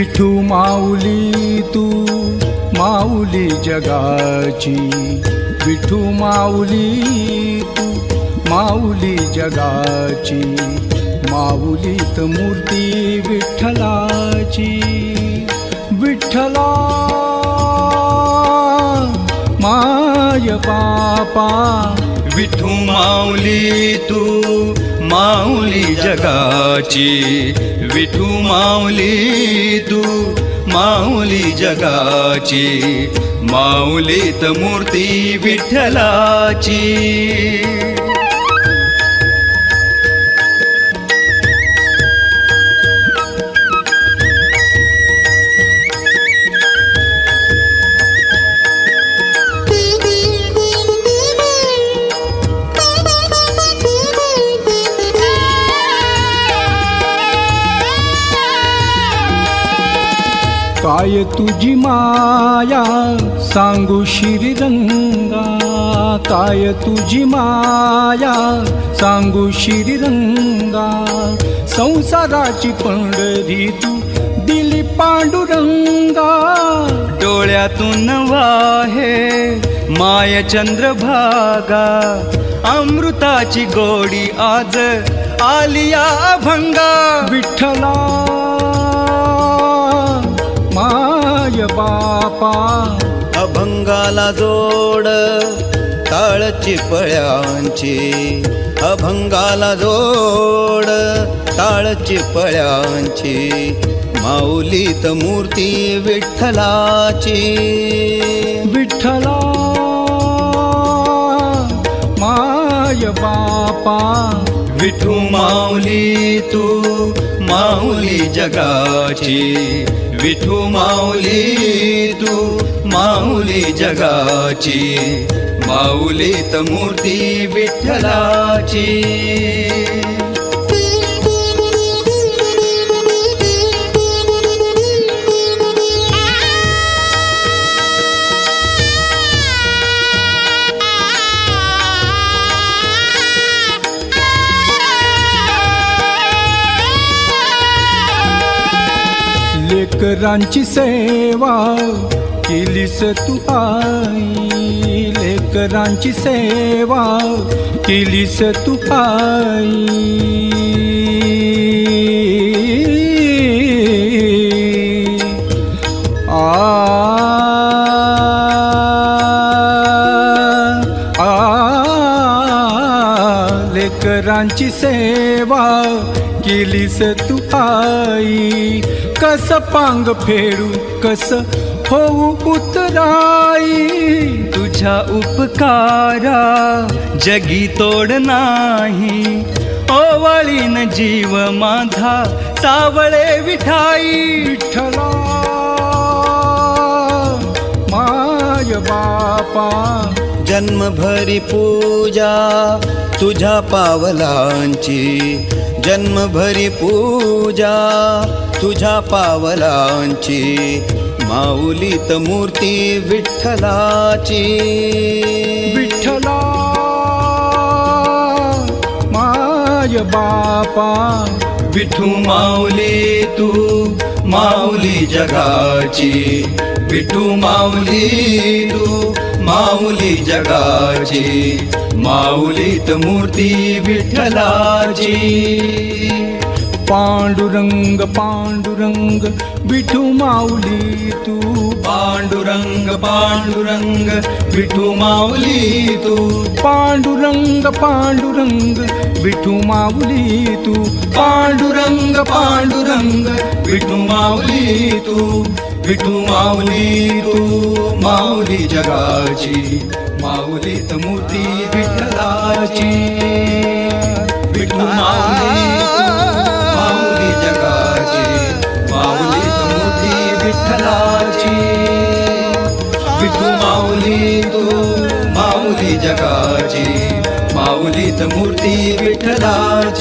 विठू माऊली तू माऊली जगाची, विठू माऊली तू माऊली जगाची, माऊलीत मूर्ती विठ्ठलाची. विठ्ठला माय बापा, विठू माऊली तू माऊली जगाची, विठू माऊली तू माऊली जगाची, माऊलीत मूर्ती विठ्ठलाची. काय तुझी माया सांगू श्रीरंगा, काय तुझी माया सांगू श्रीरंगा, संसाराची पंढरी तू दिली पांडुरंगा. डोळ्यातून वाहे माय चंद्रभागा, अमृताची गोडी आज आलिया अभंगा. विठ्ठला माय बापा, अभंगाला जोड टाळची पळ्यांची, अभंगाला जोड टाळची पळ्यांची, माऊलीत मूर्ती विठ्ठलाची. विठ्ठला माय बापा, विठू माऊली तू माऊली जगाची, विठू माऊली तू माऊली जगाची, माऊलीत मूर्ती विठ्ठलाची. लेकरांची सेवा केलीस तू आई, लेकरांची सेवा केलीस तू आई. लेकरांची सेवा केलीस तू आई, कस पांग फेडू कस होऊ उतराई. तुझ्या उपकारा जगी तोड नाही, ओवाळीन जीव माझा सावळे विठाई. विठ्ठला माय बापा, जन्मभरी पूजा तुझ्या पावलांची, जन्मभरी पूजा तुझ्या पावलांची, माऊलीत मूर्ती विठ्ठलाची. विठ्ठला माय बापा, विठू माऊली तू माऊली जगाची, विठू माऊली तू माऊली जगाची, माऊलीत मूर्ती विठ्ठलाची. पांडुरंग पांडुरंग विठू माऊली तू, पांडुरंग पांडुरंग विठू माऊली तू, पांडुरंग पांडुरंग विठू माऊली तू, पांडुरंग पांडुरंग विठू माऊली तू, विठू माऊली तू माऊली जगाची, माऊलीत मूर्ती विठ्ठलाची. विठू माऊली तू माऊली जगाची, माऊलीत मूर्ती विठ्ठलाची. विठू माऊली तू माऊली जगाची, माऊलीत मूर्ती विठ्ठलाची.